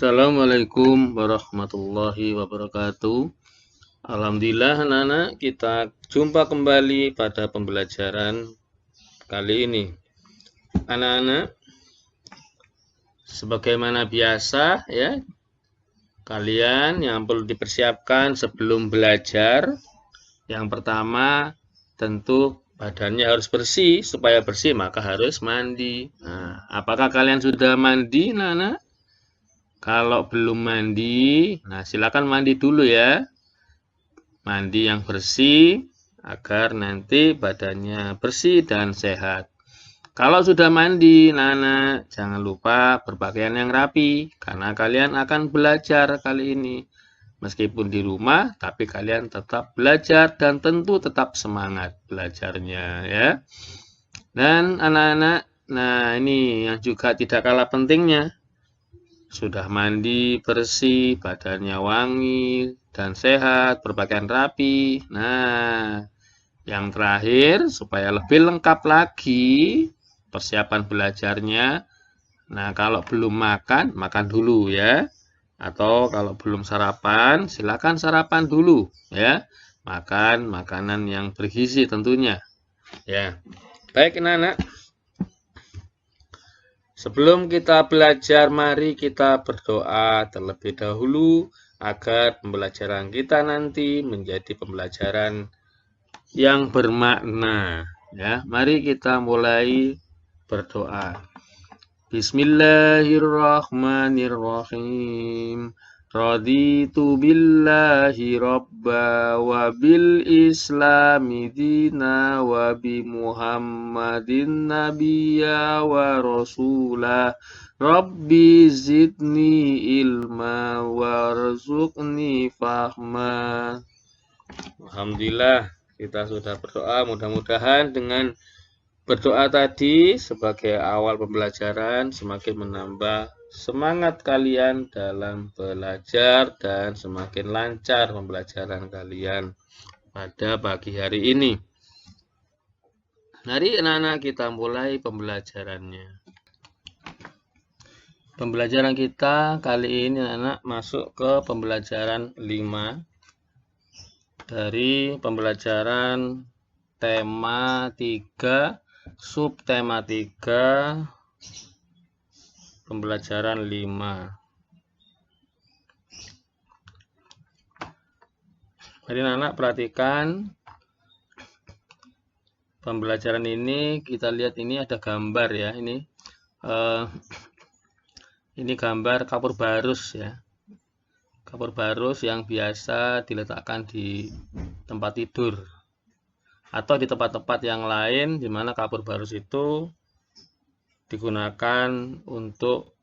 Assalamualaikum warahmatullahi wabarakatuh. Alhamdulillah anak-anak, kita jumpa kembali pada pembelajaran kali ini. Anak-anak, sebagaimana biasa ya, kalian yang perlu dipersiapkan sebelum belajar, yang pertama tentu badannya harus bersih. Supaya bersih maka harus mandi. Nah, apakah kalian sudah mandi anak-anak? Kalau belum mandi, nah silakan mandi dulu ya. Mandi yang bersih agar nanti badannya bersih dan sehat. Kalau sudah mandi, Nana, jangan lupa berpakaian yang rapi karena kalian akan belajar kali ini. Meskipun di rumah, tapi kalian tetap belajar dan tentu tetap semangat belajarnya ya. Dan anak-anak, nah ini yang juga tidak kalah pentingnya. Sudah mandi bersih, badannya wangi dan sehat, berpakaian rapi. Nah, yang terakhir supaya lebih lengkap lagi persiapan belajarnya. Nah, kalau belum makan, makan dulu ya. Atau kalau belum sarapan, silakan sarapan dulu ya. Makan makanan yang bergizi tentunya. Ya. Baik, anak-anak. Sebelum kita belajar, mari kita berdoa terlebih dahulu agar pembelajaran kita nanti menjadi pembelajaran yang bermakna. Ya, mari kita mulai berdoa. Bismillahirrahmanirrahim. Raditu billahi robba wa bil islami dina wa bi muhammadin nabiyya wa rasulah. Rabbi zidni ilma warzuqni fahma. Alhamdulillah kita sudah berdoa, mudah-mudahan dengan berdoa tadi sebagai awal pembelajaran semakin menambah semangat kalian dalam belajar dan semakin lancar pembelajaran kalian pada pagi hari ini. Mari anak-anak kita mulai pembelajarannya. Pembelajaran kita kali ini anak-anak masuk ke pembelajaran 5 dari pembelajaran tema 3, subtema 3, pembelajaran 5. Mari anak perhatikan pembelajaran ini. Kita lihat ini ada gambar ya. Ini gambar kapur barus ya. Kapur barus yang biasa diletakkan di tempat tidur atau di tempat-tempat yang lain di mana kapur barus itu digunakan untuk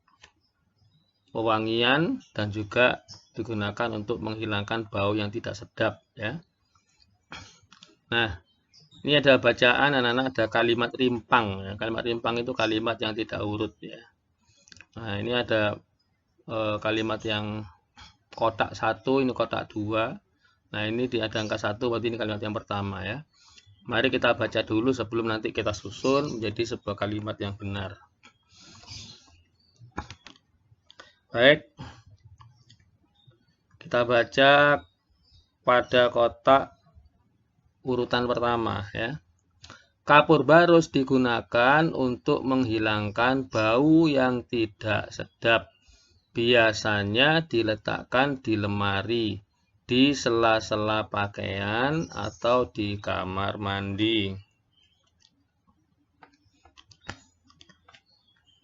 pewangian dan juga digunakan untuk menghilangkan bau yang tidak sedap ya. Nah, ini ada bacaan anak-anak, ada kalimat rimpang ya. Kalimat rimpang itu kalimat yang tidak urut ya. Nah, ini ada kalimat yang kotak 1, ini kotak 2. Nah, ini ada angka 1, berarti ini kalimat yang pertama ya. Mari kita baca dulu sebelum nanti kita susun menjadi sebuah kalimat yang benar. Baik, kita baca pada kotak urutan pertama ya. Kapur barus digunakan untuk menghilangkan bau yang tidak sedap. Biasanya diletakkan di lemari, di sela-sela pakaian atau di kamar mandi.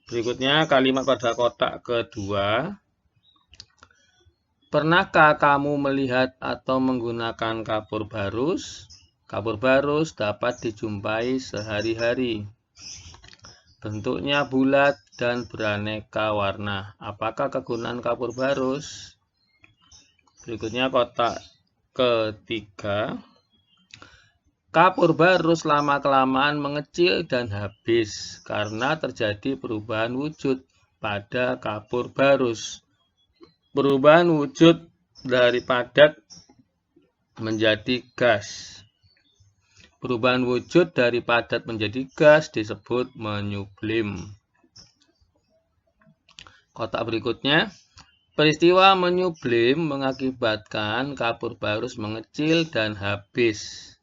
Berikutnya kalimat pada kotak kedua. Pernahkah kamu melihat atau menggunakan kapur barus? Kapur barus dapat dijumpai sehari-hari. Bentuknya bulat dan beraneka warna. Apakah kegunaan kapur barus? Berikutnya kotak ketiga. Kapur barus lama-kelamaan mengecil dan habis karena terjadi perubahan wujud pada kapur barus. Perubahan wujud dari padat menjadi gas. Perubahan wujud dari padat menjadi gas disebut menyublim. Kotak berikutnya. Peristiwa menyublim mengakibatkan kapur barus mengecil dan habis.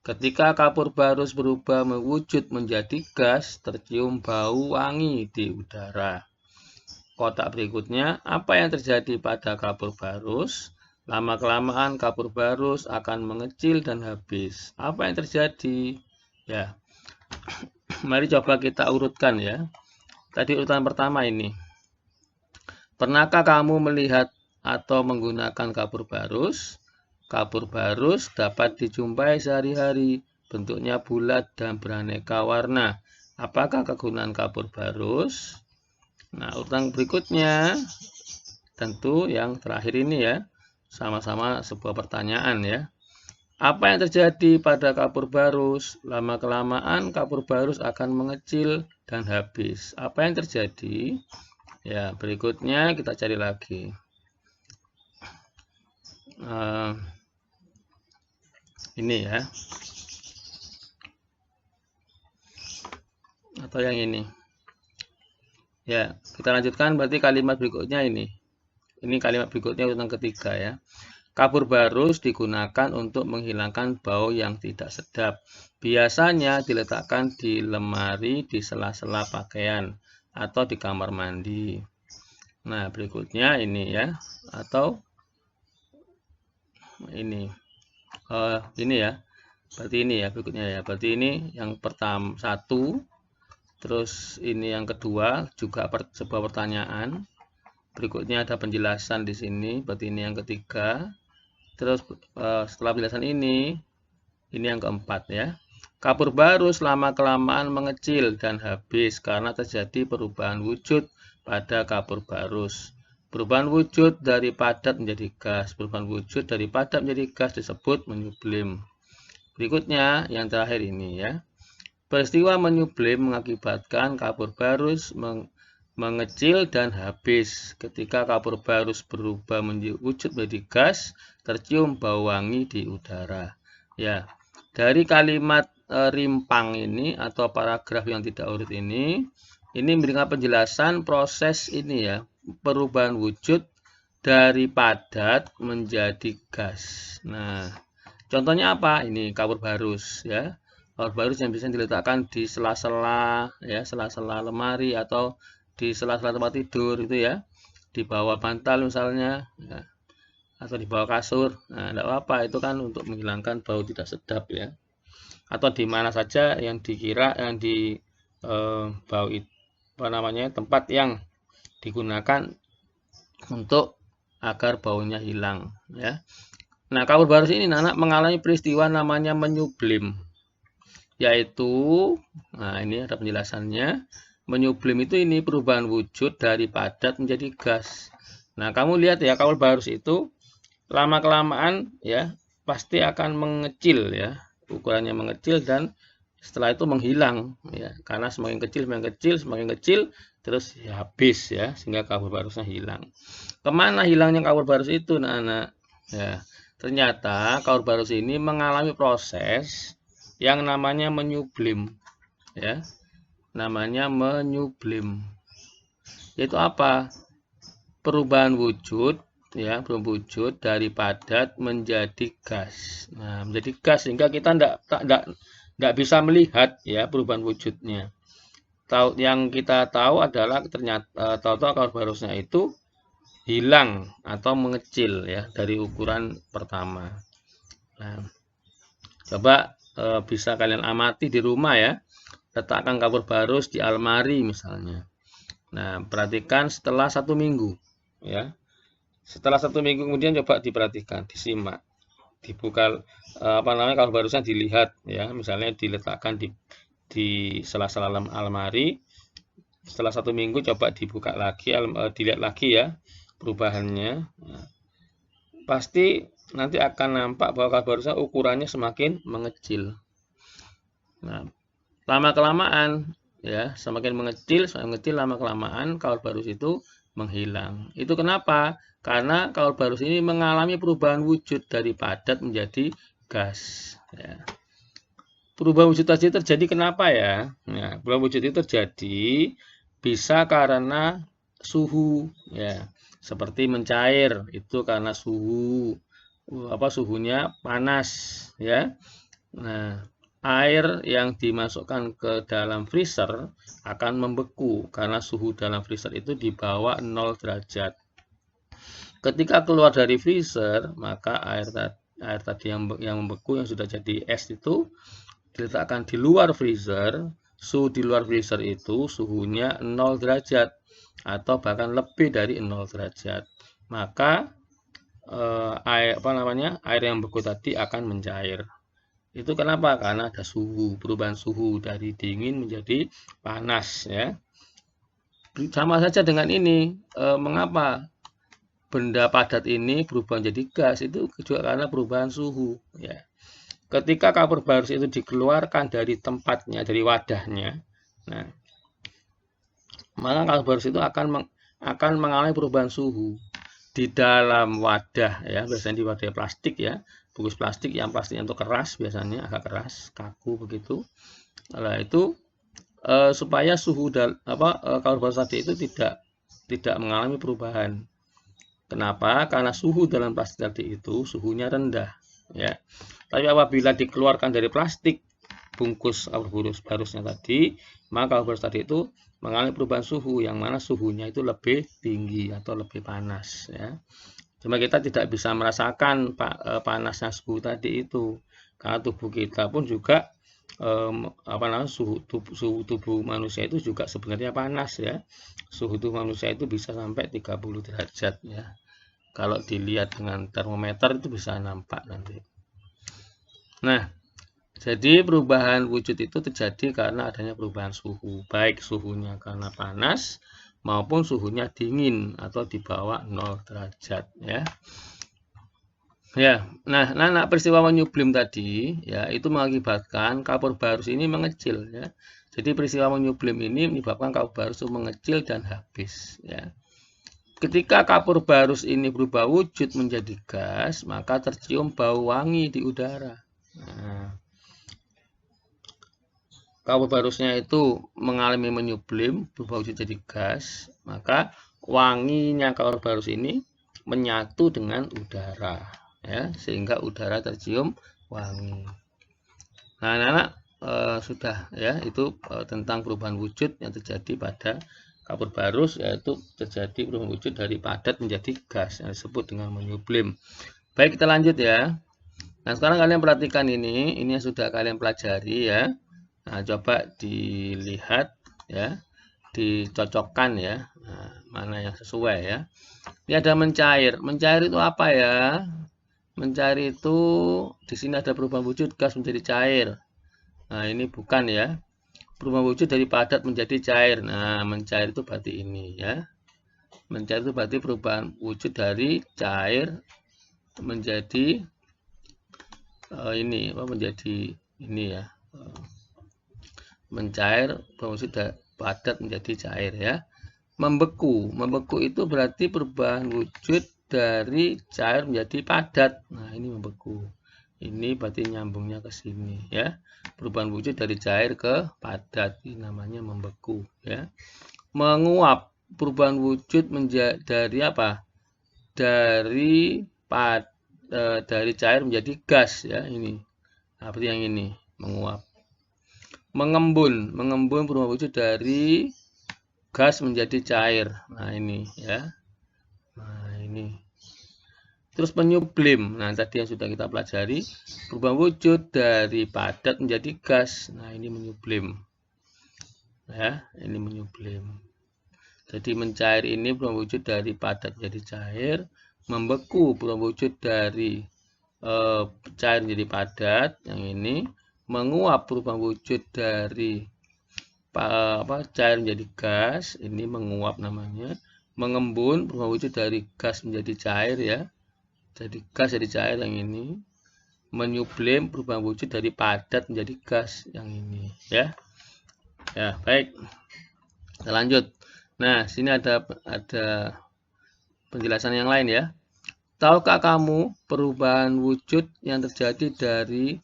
Ketika kapur barus berubah mewujud menjadi gas, tercium bau wangi di udara. Kotak berikutnya, apa yang terjadi pada kapur barus? Lama-kelamaan kapur barus akan mengecil dan habis. Apa yang terjadi? Ya, mari coba kita urutkan ya. Tadi urutan pertama ini. Pernahkah kamu melihat atau menggunakan kapur barus? Kapur barus dapat dijumpai sehari-hari, bentuknya bulat dan beraneka warna. Apakah kegunaan kapur barus? Nah, urutan berikutnya, tentu yang terakhir ini ya, sama-sama sebuah pertanyaan ya. Apa yang terjadi pada kapur barus? Lama-kelamaan kapur barus akan mengecil dan habis. Apa yang terjadi? Ya, berikutnya kita cari lagi. Ini ya. Atau yang ini. Ya, kita lanjutkan berarti kalimat berikutnya ini. Ini kalimat berikutnya urutan ketiga ya. Kapur barus digunakan untuk menghilangkan bau yang tidak sedap. Biasanya diletakkan di lemari di sela-sela pakaian atau di kamar mandi. Nah, berikutnya ini ya, atau ini. Ini ya. Berarti ini ya berikutnya ya. Berarti ini yang pertama satu, terus ini yang kedua juga sebuah pertanyaan. Berikutnya ada penjelasan di sini. Berarti ini yang ketiga. Terus setelah penjelasan ini yang keempat ya. Kapur barus lama-kelamaan mengecil dan habis karena terjadi perubahan wujud pada kapur barus. Perubahan wujud dari padat menjadi gas. Perubahan wujud dari padat menjadi gas disebut menyublim. Berikutnya yang terakhir ini ya. Peristiwa menyublim mengakibatkan kapur barus mengecil dan habis. Ketika kapur barus berubah wujud menjadi gas, tercium bau wangi di udara. Ya, dari kalimat rimpang ini atau paragraf yang tidak urut ini memberikan penjelasan proses ini ya, perubahan wujud dari padat menjadi gas. Nah, contohnya apa? Ini kapur barus ya. Kapur barus yang bisa diletakkan di sela-sela ya, sela-sela lemari atau di sela-sela tempat tidur itu ya, di bawah bantal misalnya ya, atau di bawah kasur. Nah, tidak apa-apa, itu kan untuk menghilangkan bau tidak sedap ya, atau di mana saja yang dikira yang di bau itu apa namanya, tempat yang digunakan untuk agar baunya hilang ya. Nah, kapur barus ini anak mengalami peristiwa namanya menyublim, yaitu nah ini ada penjelasannya. Menyublim itu ini perubahan wujud dari padat menjadi gas. Nah, kamu lihat ya, kapur barus itu lama-kelamaan ya pasti akan mengecil ya, ukurannya mengecil dan setelah itu menghilang ya, karena semakin kecil terus ya, habis ya, sehingga kapur barusnya hilang. Kemana hilangnya kapur barus itu anak-anak ya? Ternyata kapur barus ini mengalami proses yang namanya menyublim ya, namanya menyublim, yaitu apa? Perubahan wujud ya, berwujud dari padat menjadi gas. Nah, menjadi gas sehingga kita tidak bisa melihat ya perubahan wujudnya. Yang kita tahu adalah ternyata kapur barusnya itu hilang atau mengecil ya dari ukuran pertama. Nah, coba bisa kalian amati di rumah ya. Letakkan kapur barus di almari misalnya. Nah, perhatikan setelah 1 minggu ya. Setelah 1 minggu kemudian coba diperhatikan, disimak, dibuka kapur barusnya dilihat ya, misalnya diletakkan di sela-sela almari. Setelah 1 minggu coba dibuka lagi, dilihat lagi ya perubahannya. Nah, pasti nanti akan nampak bahwa kapur barusnya ukurannya semakin mengecil. Nah, lama-kelamaan ya, semakin mengecil lama-kelamaan kapur barus itu menghilang. Itu kenapa? Karena kapur barus ini mengalami perubahan wujud dari padat menjadi gas ya. Perubahan wujud tadi terjadi kenapa ya? Nah, perubahan wujud itu terjadi bisa karena suhu, ya. Seperti mencair itu karena suhunya panas, ya. Nah, air yang dimasukkan ke dalam freezer akan membeku karena suhu dalam freezer itu di bawah 0 derajat. Ketika keluar dari freezer, maka air tadi yang membeku yang sudah jadi es itu diletakkan di luar freezer. Suhu di luar freezer itu suhunya 0 derajat atau bahkan lebih dari 0 derajat. Maka air yang beku tadi akan mencair. Itu kenapa? Karena ada perubahan suhu dari dingin menjadi panas, ya. Sama saja dengan ini. Mengapa benda padat ini berubah menjadi gas? Itu juga karena perubahan suhu, ya. Ketika kapur barus itu dikeluarkan dari tempatnya, dari wadahnya, nah, maka kapur barus itu akan mengalami perubahan suhu di dalam wadah, ya, biasanya di wadah plastik, ya, bungkus plastik yang plastiknya itu keras, biasanya agak keras, kaku begitu. Nah, itu supaya suhu kapur barus tadi itu tidak mengalami perubahan. Kenapa? Karena suhu dalam plastik tadi itu suhunya rendah, ya. Tapi apabila dikeluarkan dari plastik bungkus kapur barusnya tadi, maka kapur barus tadi itu mengalami perubahan suhu yang mana suhunya itu lebih tinggi atau lebih panas, ya. Cuma kita tidak bisa merasakan panasnya suhu tadi itu karena tubuh kita pun juga suhu tubuh manusia itu juga sebenarnya panas, ya. Suhu tubuh manusia itu bisa sampai 30 derajat, ya. Kalau dilihat dengan termometer itu bisa nampak nanti. Nah, jadi perubahan wujud itu terjadi karena adanya perubahan suhu, baik suhunya karena panas maupun suhunya dingin atau di bawah 0 derajat, ya. Ya, nah peristiwa menyublim tadi, ya, itu mengakibatkan kapur barus ini mengecil, ya. Jadi peristiwa menyublim ini menyebabkan kapur barus itu mengecil dan habis, ya. Ketika kapur barus ini berubah wujud menjadi gas, maka tercium bau wangi di udara. Nah, kapur barusnya itu mengalami menyublim, berubah wujud jadi gas, maka wanginya kapur barus ini menyatu dengan udara, ya, sehingga udara tercium wangi. Nah, anak-anak sudah, ya, itu tentang perubahan wujud yang terjadi pada kapur barus, yaitu terjadi perubahan wujud dari padat menjadi gas yang disebut dengan menyublim. Baik, kita lanjut, ya. Nah, sekarang kalian perhatikan ini yang sudah kalian pelajari, ya. Nah, coba dilihat, ya, dicocokkan, ya. Nah, mana yang sesuai, ya. Ini ada mencair. Mencair itu apa, ya? Mencair itu di sini ada perubahan wujud gas menjadi cair. Nah, ini bukan, ya. Perubahan wujud dari padat menjadi cair. Nah, mencair itu berarti ini, ya. Mencair itu berarti perubahan wujud dari cair menjadi menjadi ini, ya. Mencair berwujud padat menjadi cair, ya. Membeku itu berarti perubahan wujud dari cair menjadi padat. Nah, ini membeku. Ini berarti nyambungnya ke sini, ya. Perubahan wujud dari cair ke padat, ini namanya membeku, ya. Menguap, perubahan wujud dari apa? Dari cair menjadi gas, ya, ini. Nah, seperti yang ini, menguap. Mengembun perubahan wujud dari gas menjadi cair. Nah, ini, ya. Nah, ini. Terus menyublim. Nah, tadi yang sudah kita pelajari, perubahan wujud dari padat menjadi gas. Nah, ini menyublim. Ya, ini menyublim. Jadi mencair ini perubahan wujud dari padat menjadi cair, membeku perubahan wujud dari cair menjadi padat, yang ini. Menguap perubahan wujud dari cair menjadi gas, ini menguap namanya. Mengembun perubahan wujud dari gas menjadi cair, ya. Jadi gas jadi cair, yang ini. Menyublim perubahan wujud dari padat menjadi gas, yang ini, ya. Ya, baik. Kita lanjut. Nah, sini ada penjelasan yang lain, ya. Tahukah kamu perubahan wujud yang terjadi dari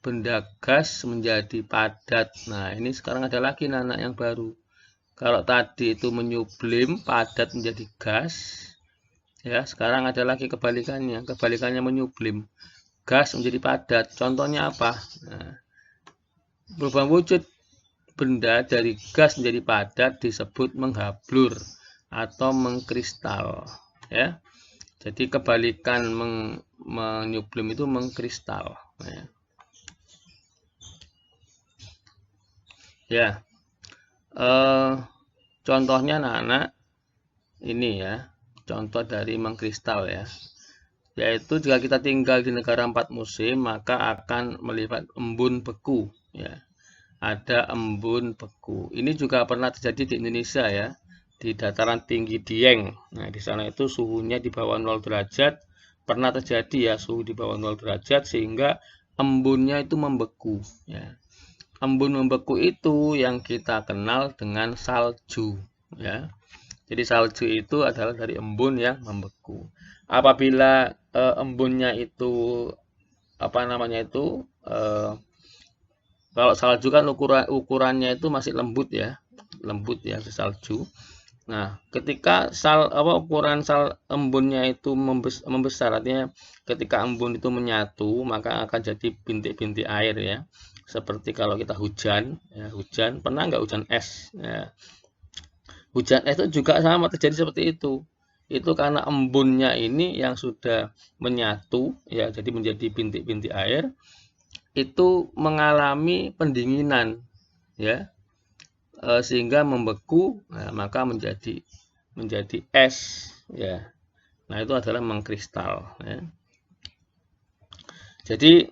benda gas menjadi padat? Nah, ini sekarang ada lagi anak yang baru. Kalau tadi itu menyublim padat menjadi gas, ya sekarang ada lagi kebalikannya. Kebalikannya menyublim gas menjadi padat. Contohnya apa? Nah, perubahan wujud benda dari gas menjadi padat disebut menghablur atau mengkristal, ya. Jadi kebalikan menyublim itu mengkristal, ya. Ya, contohnya anak-anak ini ya, contoh dari mengkristal ya, yaitu jika kita tinggal di negara 4 musim maka akan melihat embun beku ya. Ada embun beku. Ini juga pernah terjadi di Indonesia ya, di dataran tinggi Dieng. Nah, di sana itu suhunya di bawah 0 derajat, pernah terjadi ya suhu di bawah 0 derajat sehingga embunnya itu membeku ya. Embun membeku itu yang kita kenal dengan salju ya. Jadi salju itu adalah dari embun yang membeku. Apabila embunnya itu apa namanya itu kalau salju kan ukurannya itu masih lembut ya salju. Nah, ketika ukuran embunnya itu membesar, artinya ketika embun itu menyatu, maka akan jadi bintik-bintik air ya. Seperti kalau kita hujan, ya, hujan pernah nggak hujan es? Ya. Hujan es itu juga sama terjadi seperti itu. Itu karena embunnya ini yang sudah menyatu, ya, jadi menjadi bintik-bintik air, itu mengalami pendinginan, ya. Sehingga membeku, nah, maka menjadi es ya. Nah, itu adalah mengkristal ya. Jadi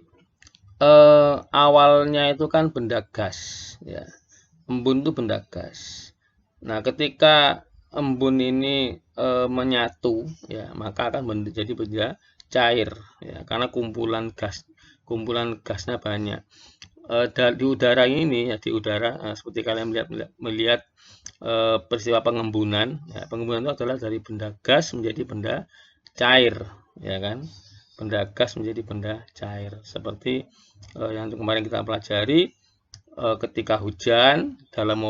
awalnya itu kan benda gas ya. Embun itu benda gas. Nah, ketika embun ini menyatu ya, maka akan menjadi benda cair ya, karena kumpulan gasnya banyak. Di udara ini ya, di udara seperti kalian melihat peristiwa pengembunan ya, pengembunan itu adalah dari benda gas menjadi benda cair ya kan, benda gas menjadi benda cair seperti yang kemarin kita pelajari ketika hujan dalam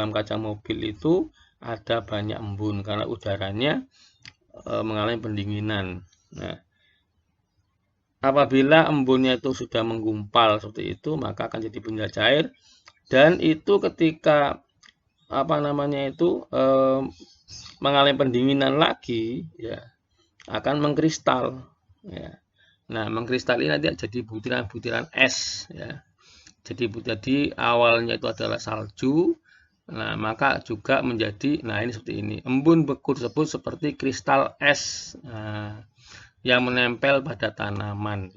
kaca mobil itu ada banyak embun karena udaranya mengalami pendinginan. Nah, apabila embunnya itu sudah menggumpal seperti itu, maka akan jadi benda cair, dan itu ketika apa namanya itu mengalami pendinginan lagi, ya akan mengkristal. Ya. Nah, mengkristal ini nanti jadi butiran-butiran es. Ya. Jadi awalnya itu adalah salju. Nah, maka juga menjadi, nah ini seperti ini. Embun beku tersebut seperti kristal es. Nah, yang menempel pada tanaman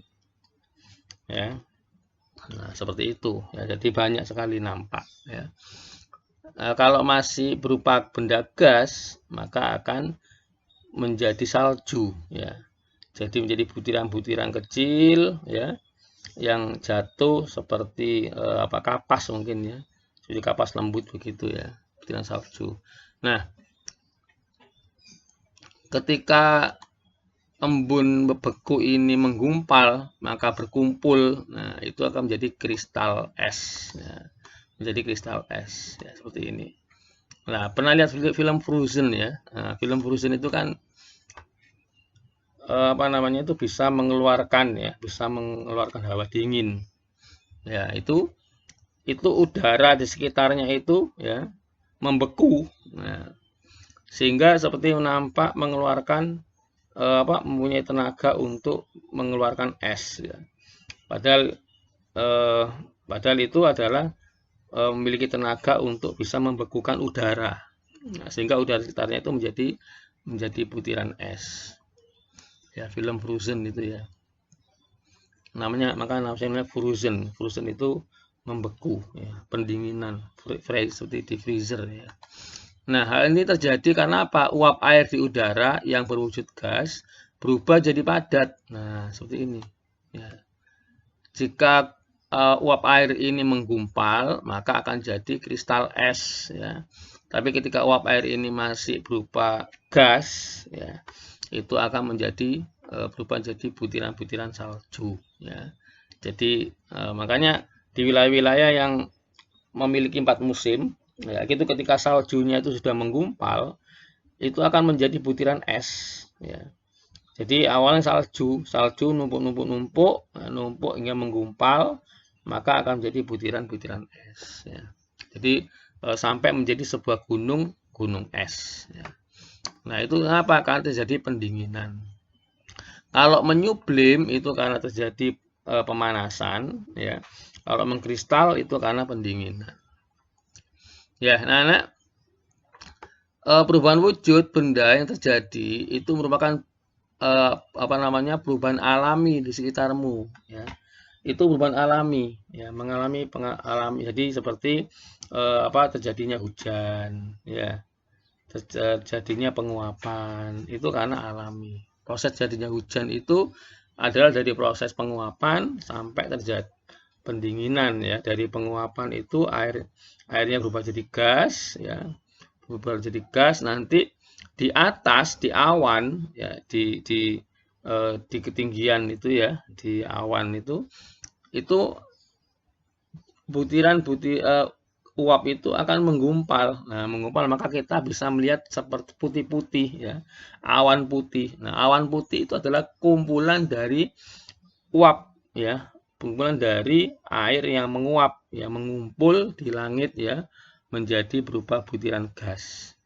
ya. Nah, seperti itu ya, jadi banyak sekali nampak ya. Nah, kalau masih berupa benda gas maka akan menjadi salju ya, jadi menjadi butiran-butiran kecil ya yang jatuh seperti kapas mungkin ya, jadi kapas lembut begitu ya, butiran salju. Nah, ketika embun beku ini menggumpal maka berkumpul, nah itu akan menjadi kristal es ya. Menjadi kristal es ya, seperti ini. Nah, pernah lihat film Frozen ya? Nah, film Frozen itu kan apa namanya itu bisa mengeluarkan hawa dingin ya, itu udara di sekitarnya itu ya membeku, nah, sehingga seperti nampak mengeluarkan mempunyai tenaga untuk mengeluarkan es ya. Padahal itu adalah memiliki tenaga untuk bisa membekukan udara. Nah, sehingga udara sekitarnya itu menjadi butiran es. Ya, film Frozen itu ya. Namanya Frozen. Frozen itu membeku ya, pendinginan, seperti di freezer ya. Nah, hal ini terjadi karena apa? Uap air di udara yang berwujud gas berubah jadi padat. Nah, seperti ini. Ya. Jika uap air ini menggumpal, maka akan jadi kristal es. Ya. Tapi ketika uap air ini masih berupa gas, ya, itu akan berubah jadi butiran-butiran salju. Ya. Jadi makanya di wilayah-wilayah yang memiliki 4 musim, Ya, itu ketika saljunya itu sudah menggumpal, itu akan menjadi butiran es. Ya. Jadi awalnya salju numpuk hingga menggumpal, maka akan menjadi butiran-butiran es. Ya. Jadi sampai menjadi sebuah gunung es. Ya. Nah itu apa? Karena terjadi pendinginan. Kalau menyublim itu karena terjadi pemanasan, ya. Kalau mengkristal itu karena pendinginan. Ya, nah, perubahan wujud benda yang terjadi itu merupakan perubahan alami di sekitarmu, ya. Itu perubahan alami, ya, mengalami alami. Jadi seperti terjadinya hujan, ya, terjadinya penguapan, itu karena alami. Proses terjadinya hujan itu adalah dari proses penguapan sampai terjadi pendinginan, ya. Dari penguapan itu airnya berubah jadi gas, ya, berubah jadi gas, nanti di atas di awan, ya, di ketinggian itu, ya, di awan itu uap itu akan menggumpal. Nah, menggumpal maka kita bisa melihat seperti putih-putih, ya, awan putih. Nah, awan putih itu adalah kumpulan dari uap, ya, kumpulan dari air yang menguap, ya, mengumpul di langit, ya, menjadi berupa butiran gas.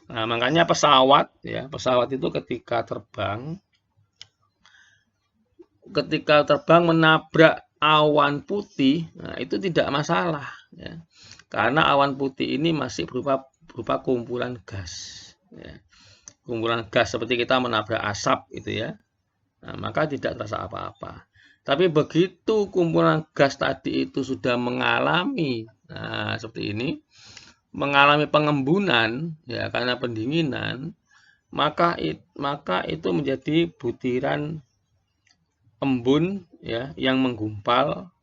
Nah, makanya pesawat, ya, pesawat itu ketika terbang menabrak awan putih, nah itu tidak masalah, ya. Karena awan putih ini masih berupa kumpulan gas, ya. Kumpulan gas seperti kita menabrak asap itu, ya. Nah, maka tidak terasa apa-apa. Tapi begitu kumpulan gas tadi itu sudah mengalami, nah, seperti ini, mengalami pengembunan, ya, karena pendinginan, maka itu menjadi butiran embun, ya, yang menggumpal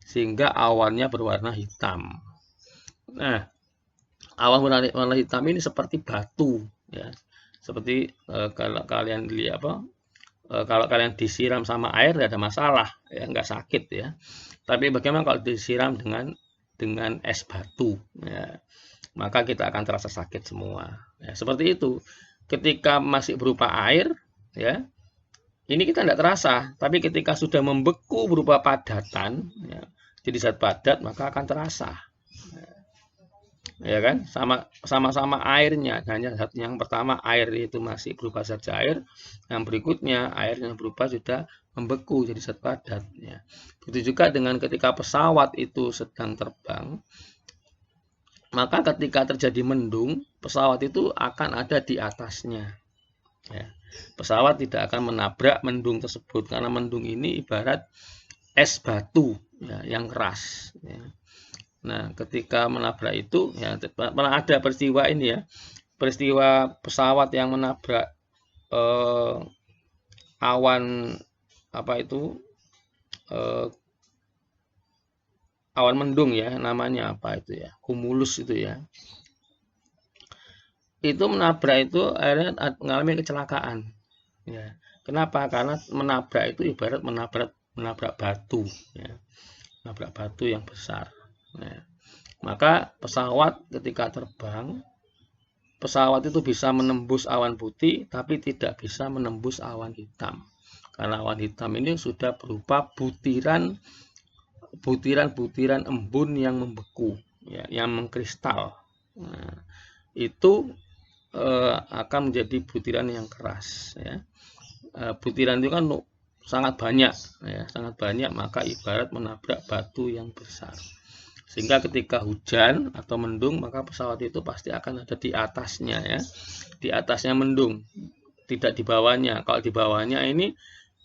sehingga awannya berwarna hitam. Nah, awan berwarna hitam ini seperti batu, ya. Seperti kalau kalian lihat kalau kalian disiram sama air tidak ada masalah, ya, nggak sakit, ya. Tapi bagaimana kalau disiram dengan es batu, ya, maka kita akan terasa sakit semua. Ya, seperti itu. Ketika masih berupa air, ya, ini kita tidak terasa, tapi ketika sudah membeku berupa padatan, ya, jadi zat padat, maka akan terasa, ya kan? Sama-sama airnya, hanya yang pertama air itu masih berupa zat cair, yang berikutnya air yang berupa sudah membeku jadi zat padat, ya. Begitu juga dengan ketika pesawat itu sedang terbang, maka ketika terjadi mendung, pesawat itu akan ada di atasnya, ya. Pesawat tidak akan menabrak mendung tersebut karena mendung ini ibarat es batu, ya, yang keras, ya. Nah, ketika menabrak itu, ya, pernah ada peristiwa ini, ya, peristiwa pesawat yang menabrak awan awan mendung, ya, namanya apa itu, ya, cumulus itu, ya. Itu menabrak itu akhirnya mengalami kecelakaan, ya. Kenapa? Karena menabrak itu ibarat menabrak batu, ya, menabrak batu yang besar. Nah, maka pesawat ketika terbang, pesawat itu bisa menembus awan putih tapi tidak bisa menembus awan hitam. Karena awan hitam ini sudah berupa butiran embun yang membeku, ya, yang mengkristal. Nah, itu akan menjadi butiran yang keras, ya. Butiran itu kan sangat banyak, ya, sangat banyak, maka ibarat menabrak batu yang besar. Sehingga ketika hujan atau mendung, maka pesawat itu pasti akan ada di atasnya, ya. Di atasnya mendung, tidak di bawahnya. Kalau di bawahnya ini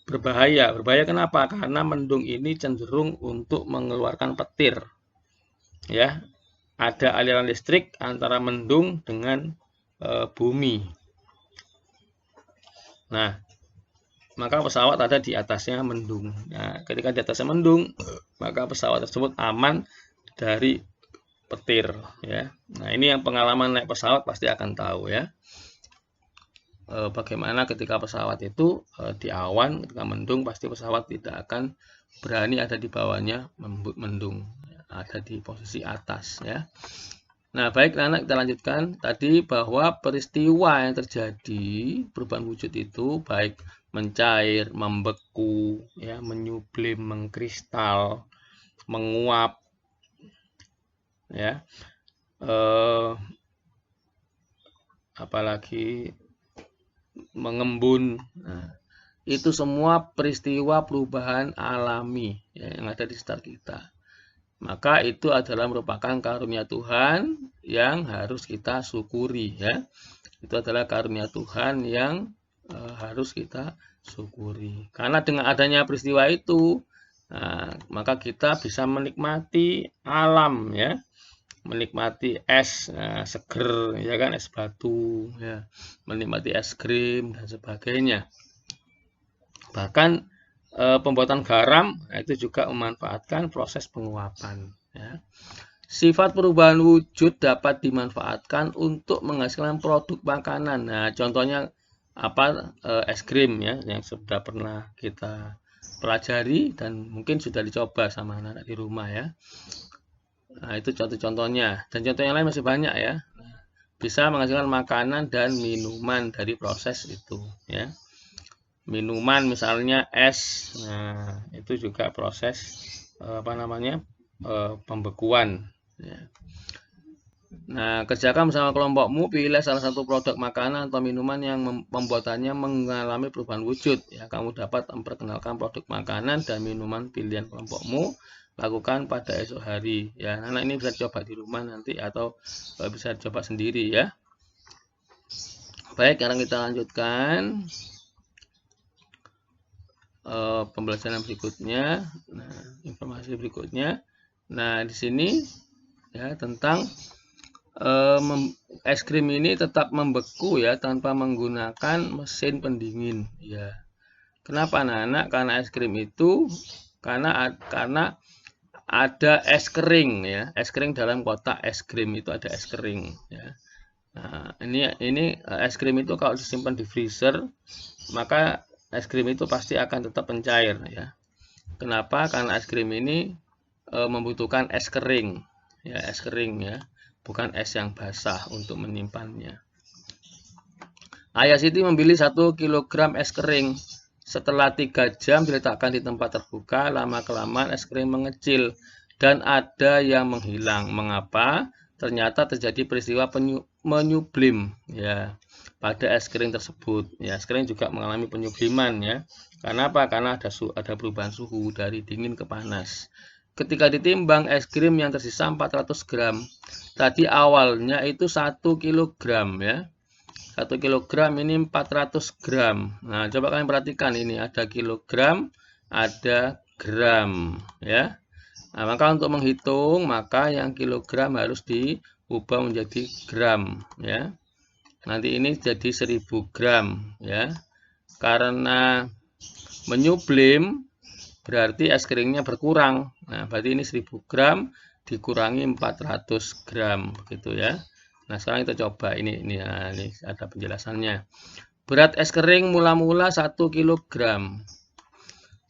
berbahaya. Berbahaya kenapa? Karena mendung ini cenderung untuk mengeluarkan petir, ya. Ada aliran listrik antara mendung dengan bumi. Nah, maka pesawat ada di atasnya mendung. Nah, ketika di atasnya mendung, maka pesawat tersebut aman dari petir, ya. Nah, ini yang pengalaman naik pesawat pasti akan tahu, ya. Bagaimana ketika pesawat itu di awan, ketika mendung, pasti pesawat tidak akan berani ada di bawahnya mendung, ada di posisi atas, ya. Nah, baik anak, kita lanjutkan tadi bahwa peristiwa yang terjadi perubahan wujud itu baik mencair, membeku, ya, menyublim, mengkristal, menguap, ya, apalagi mengembun. Nah, itu semua peristiwa perubahan alami, ya, yang ada di sekitar kita. Maka itu adalah merupakan karunia Tuhan yang harus kita syukuri, ya. Itu adalah karunia Tuhan yang harus kita syukuri. Karena dengan adanya peristiwa itu, maka kita bisa menikmati alam, ya. Menikmati es seger, ya kan, es batu, ya. Menikmati es krim dan sebagainya. Bahkan pembuatan garam itu juga memanfaatkan proses penguapan, ya. Sifat perubahan wujud dapat dimanfaatkan untuk menghasilkan produk makanan. Nah, contohnya apa? Es krim, ya, yang sudah pernah kita pelajari dan mungkin sudah dicoba sama anak-anak di rumah, ya. Nah, itu contoh-contohnya. Dan contoh yang lain masih banyak, ya. Bisa menghasilkan makanan dan minuman dari proses itu, ya. Minuman misalnya es, nah itu juga proses pembekuan, ya. Nah, kerjakan bersama kelompokmu, pilih salah satu produk makanan atau minuman yang pembuatannya mengalami perubahan wujud, ya. Kamu dapat memperkenalkan produk makanan dan minuman pilihan kelompokmu, lakukan pada esok hari, ya. Anak ini bisa coba di rumah nanti atau bisa coba sendiri, ya. Baik, sekarang kita lanjutkan pembelajaran berikutnya. Nah, informasi berikutnya. Nah, di sini, ya, tentang es krim ini tetap membeku, ya, tanpa menggunakan mesin pendingin, ya. Kenapa anak-anak? Karena es krim itu karena ada es kering, ya. Es kering dalam kotak es krim itu ada es kering, ya. Nah, ini es krim itu kalau disimpan di freezer, maka es krim itu pasti akan tetap mencair, ya. Kenapa? Karena es krim ini membutuhkan es kering, ya, es kering, ya, bukan es yang basah untuk menyimpannya. Ayah Siti membeli 1 kg es kering. Setelah 3 jam diletakkan di tempat terbuka, lama-kelamaan es krim mengecil dan ada yang menghilang. Mengapa? Ternyata terjadi peristiwa menyublim, ya, pada es krim tersebut. Ya, es krim juga mengalami penyubliman, ya. Karena apa? Karena ada perubahan suhu dari dingin ke panas. Ketika ditimbang es krim yang tersisa 400 gram. Tadi awalnya itu 1 kg, ya. 1 kg ini 400 gram. Nah, coba kalian perhatikan ini ada kilogram, ada gram, ya. Nah, maka untuk menghitung, maka yang kilogram harus diubah menjadi gram, ya. Nanti ini jadi 1000 gram, ya. Karena menyublim berarti es keringnya berkurang. Nah, berarti ini 1000 gram dikurangi 400 gram, begitu, ya. Nah, sekarang kita coba ini ada penjelasannya. Berat es kering mula-mula 1 kg.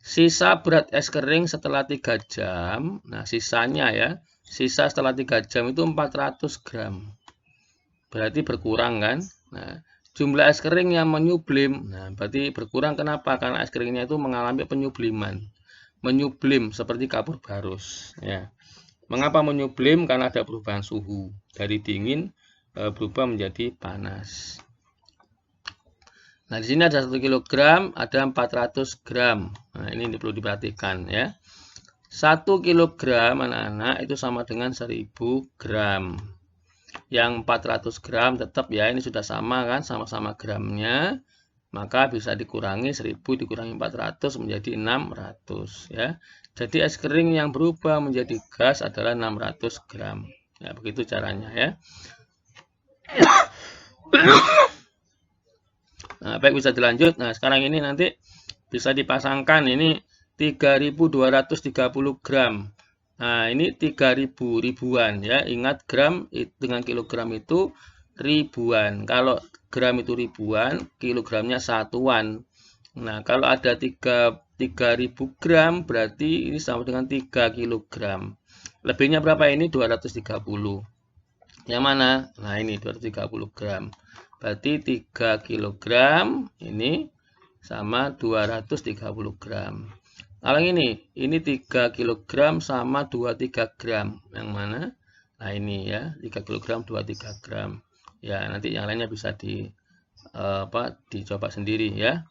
Sisa berat es kering setelah 3 jam, nah sisanya, ya, sisa setelah 3 jam itu 400 gram. Berarti berkurang, kan? Nah, jumlah es kering yang menyublim, nah berarti berkurang. Kenapa? Karena es keringnya itu mengalami penyubliman. Menyublim seperti kapur barus, ya. Mengapa menyublim? Karena ada perubahan suhu dari dingin berubah menjadi panas. Nah, di sini ada 1 kg, ada 400 gram. Nah, ini perlu diperhatikan, ya. 1 kg anak-anak itu sama dengan 1000 gram. Yang 400 gram tetap, ya, ini sudah sama, kan, sama-sama gramnya. Maka bisa dikurangi 1000 dikurangi 400 menjadi 600, ya. Jadi es kering yang berubah menjadi gas adalah 600 gram. Ya, begitu caranya, ya. Nah, baik, bisa dilanjut. Nah, sekarang ini nanti bisa dipasangkan ini 3230 gram. Nah, ini 3000 ribuan, ya. Ingat gram dengan kilogram itu ribuan. Kalau gram itu ribuan, kilogramnya satuan. Nah, kalau ada 3000 gram berarti ini sama dengan 3 kilogram. Lebihnya berapa ini? 230. Yang mana? Nah, ini 230 gram. Berarti 3 kg ini sama 230 gram. Kalau ini 3 kg sama 23 gram. Yang mana? Nah, ini ya, 3 kg 23 gram. Ya, nanti yang lainnya bisa dicoba sendiri ya.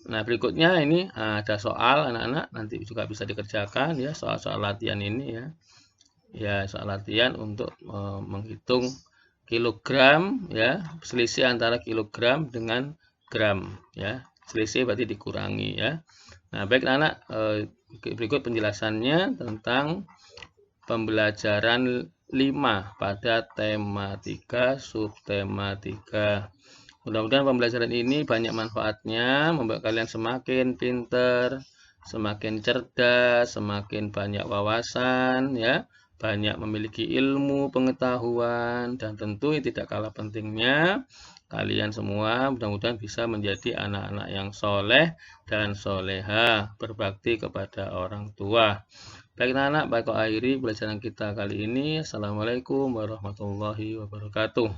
Nah, berikutnya ini ada soal anak-anak, nanti juga bisa dikerjakan ya, soal-soal latihan ini ya. Ya, soal latihan untuk menghitung kilogram ya, selisih antara kilogram dengan gram ya. Selisih berarti dikurangi ya. Nah, baik anak, berikut penjelasannya tentang pembelajaran 5 pada tematika subtematika. Mudah-mudahan pembelajaran ini banyak manfaatnya, membuat kalian semakin pinter, semakin cerdas, semakin banyak wawasan ya, banyak memiliki ilmu, pengetahuan, dan tentu tidak kalah pentingnya kalian semua mudah-mudahan bisa menjadi anak-anak yang soleh dan soleha, berbakti kepada orang tua. Baik anak-anak, baik akhiri pelajaran kita kali ini. Assalamualaikum warahmatullahi wabarakatuh.